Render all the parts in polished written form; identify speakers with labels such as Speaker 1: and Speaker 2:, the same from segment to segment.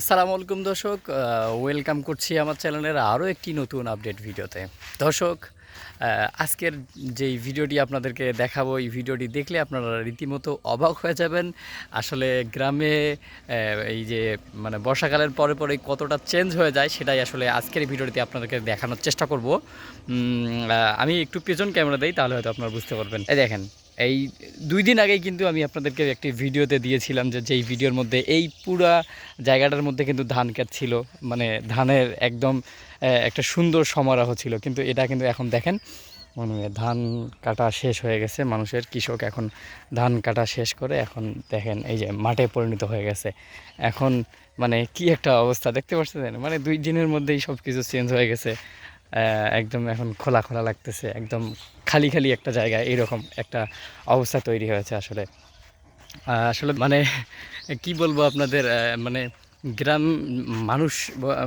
Speaker 1: আসসালামু আলাইকুম দর্শক, ওয়েলকাম করছি আমার চ্যানেলের আরও একটি নতুন আপডেট ভিডিওতে। দর্শক, আজকের যেই ভিডিওটি আপনাদেরকে দেখাবো, এই ভিডিওটি দেখলে আপনারা রীতিমতো অবাক হয়ে যাবেন। আসলে গ্রামে এই যে মানে বর্ষাকালের পরে পরে কতটা চেঞ্জ হয়ে যায়, সেটাই আসলে আজকের এই ভিডিওটিতে আপনাদেরকে দেখানোর চেষ্টা করব। আমি একটু পেছন ক্যামেরা দিই, তাহলে হয়তো আপনারা বুঝতে পারবেন। এই দেখেন, এই 2 দিন আগেই কিন্তু আমি আপনাদেরকে একটি ভিডিওতে দিয়েছিলাম যে যেই ভিডিওর মধ্যে এই পুরা জায়গাটার মধ্যে কিন্তু ধান ক্ষেত ছিল, মানে ধানের একদম একটা সুন্দর সমারোহ ছিল। কিন্তু এটা কিন্তু এখন দেখেন, মানে ধান কাটা শেষ হয়ে গেছে, মানুষের কৃষক এখন ধান কাটা শেষ করে এখন দেখেন এই যে মাঠে পরিণত হয়ে গেছে। এখন মানে কি একটা অবস্থা দেখতে পাচ্ছেন, মানে 2 দিনের মধ্যেই সব কিছু চেঞ্জ হয়ে গেছে। একদম এখন খোলা খোলা লাগতেছে, একদম খালি খালি একটা জায়গা, এরকম একটা অবস্থা তৈরি হয়েছে। আসলে আসলে মানে কি বলবো আপনাদের, মানে গ্রাম মানুষ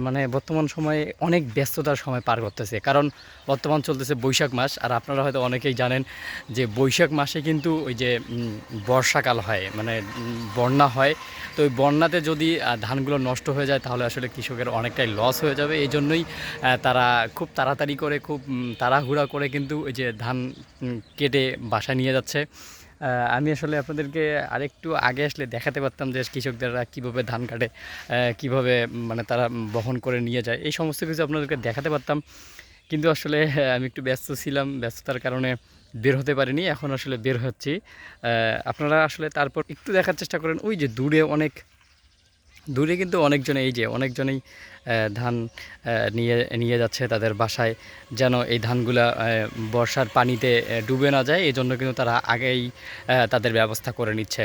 Speaker 1: মানে বর্তমান সময়ে অনেক ব্যস্ততার সময় পার করতেছে, কারণ বর্তমান চলতেছে বৈশাখ মাস। আর আপনারা হয়তো অনেকেই জানেন যে বৈশাখ মাসে কিন্তু ওই যে বর্ষাকাল হয়, মানে বন্যা হয়। তো ওই বন্যাতে যদি ধানগুলো নষ্ট হয়ে যায়, তাহলে আসলে কৃষকের অনেকটাই লস হয়ে যাবে। এই জন্যই তারা খুব তাড়াতাড়ি করে, খুব তাড়াহুড়া করে কিন্তু ওই যে ধান কেটে বাসায় নিয়ে যাচ্ছে। আমি আসলে আপনাদেরকে আরেকটু আগে আসলে দেখাতে পারতাম যে কৃষকদেররা কীভাবে ধান কাটে, কীভাবে মানে তারা বহন করে নিয়ে যায়, এই সমস্ত কিছু আপনাদেরকে দেখাতে পারতাম। কিন্তু আসলে আমি একটু ব্যস্ত ছিলাম, ব্যস্ততার কারণে বের হতে পারিনি। এখন আসলে বের হচ্ছি। আপনারা আসলে তারপর একটু দেখার চেষ্টা করেন, ওই যে দূরে কিন্তু অনেকজনে, এই যে অনেকজনেই ধান নিয়ে নিয়ে যাচ্ছে তাদের বাসায়, যেন এই ধানগুলা বর্ষার পানিতে ডুবে না যায়। এই জন্য কিন্তু তারা আগেই তাদের ব্যবস্থা করে নিচ্ছে।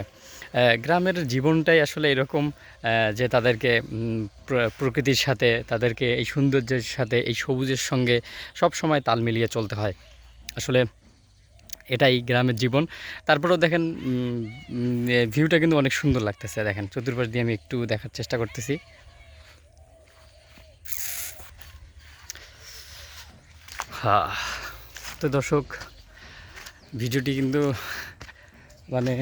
Speaker 1: গ্রামের জীবনটাই আসলে এরকম, যে তাদেরকে প্রকৃতির সাথে, তাদেরকে এই সৌন্দর্যের সাথে, এই সবুজের সঙ্গে সব সময় তাল মিলিয়ে চলতে হয়। আসলে এটাই গ্রামের জীবন। তারপরেও দেখেন, ভিউটা কিন্তু অনেক সুন্দর লাগতেছে। দেখেন চতুর্পাশ দিয়ে আমি একটু দেখার চেষ্টা করতেছি। হ্যাঁ, তো দর্শক, ভিডিওটি কিন্তু মানে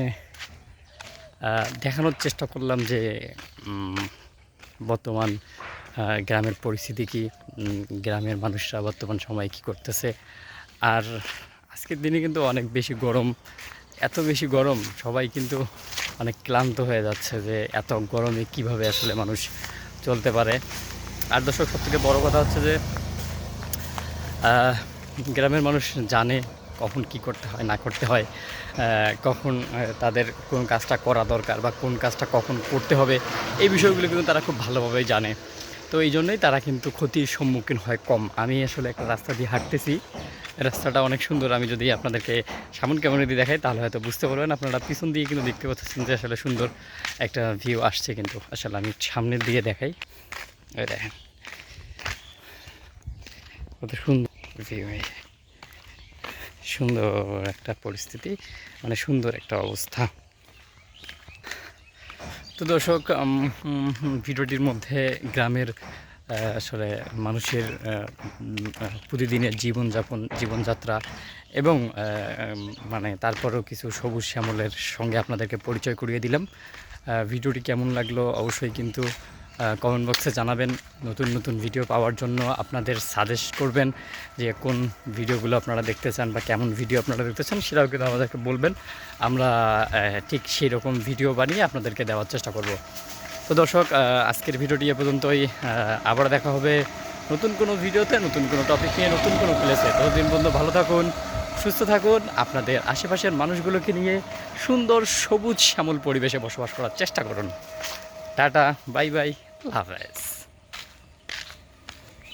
Speaker 1: দেখানোর চেষ্টা করলাম যে বর্তমান গ্রামের পরিস্থিতি কী, গ্রামের মানুষরা বর্তমান সময়ে কী করতেছে। আর আজকের দিনে কিন্তু অনেক বেশি গরম, এত বেশি গরম, সবাই কিন্তু অনেক ক্লান্ত হয়ে যাচ্ছে যে এত গরমে কিভাবে আসলে মানুষ চলতে পারে। আর দর্শক, সবথেকে বড় কথা হচ্ছে যে গ্রামের মানুষ জানে কখন কি করতে হয় না করতে হয়, কখন তাদের কোন কাজটা করা দরকার বা কোন কাজটা কখন করতে হবে, এই বিষয়গুলো কিন্তু তারা খুব ভালোভাবেই জানে। তো এই জন্যই তারা কিন্তু ক্ষতির সম্মুখীন হয় কম। আমি আসলে একটা রাস্তা দিয়ে হাঁটতেছি, রাস্তাটা অনেক সুন্দর। আমি যদি আপনাদেরকে সামন ক্যামেরা দিয়ে দেখাই, তাহলে হয়তো বুঝতে পারবেন। আপনারা পিছন দিয়ে কিন্তু দেখতে পাচ্ছেন যে আসলে সুন্দর একটা ভিউ আসছে। কিন্তু আসলে আমি সামনের দিকে দেখাই, ওই দেখেন কত সুন্দর ভিউ, সুন্দর একটা পরিস্থিতি, মানে সুন্দর একটা অবস্থা। তো দর্শক, ভিডিওটির মধ্যে গ্রামের আসলে মানুষের প্রতিদিনের জীবনযাত্রা এবং মানে তারপরেও কিছু সবুজ শ্যামলের সঙ্গে আপনাদেরকে পরিচয় করিয়ে দিলাম। ভিডিওটি কেমন লাগলো অবশ্যই কিন্তু কমেন্ট বক্সে জানাবেন। নতুন নতুন ভিডিও পাওয়ার জন্য আপনাদের সাজেস্ট করবেন যে কোন ভিডিওগুলো আপনারা দেখতে চান বা কেমন ভিডিও আপনারা দেখতে চান, সেটাও কিন্তু আমাদেরকে বলবেন। আমরা ঠিক সেই রকম ভিডিও বানিয়ে আপনাদেরকে দেওয়ার চেষ্টা করব। তো দর্শক, আজকের ভিডিওটি এ পর্যন্তই। আবার দেখা হবে নতুন কোনো ভিডিওতে, নতুন কোনো টপিক নিয়ে, নতুন কোনো প্লেসে। ততদিন পর্যন্ত ভালো থাকুন, সুস্থ থাকুন, আপনাদের আশেপাশের মানুষগুলোকে নিয়ে সুন্দর সবুজ শ্যামল পরিবেশে বসবাস করার চেষ্টা করুন। টাটা, বাই বাই, আল্লাহ হাফেজ।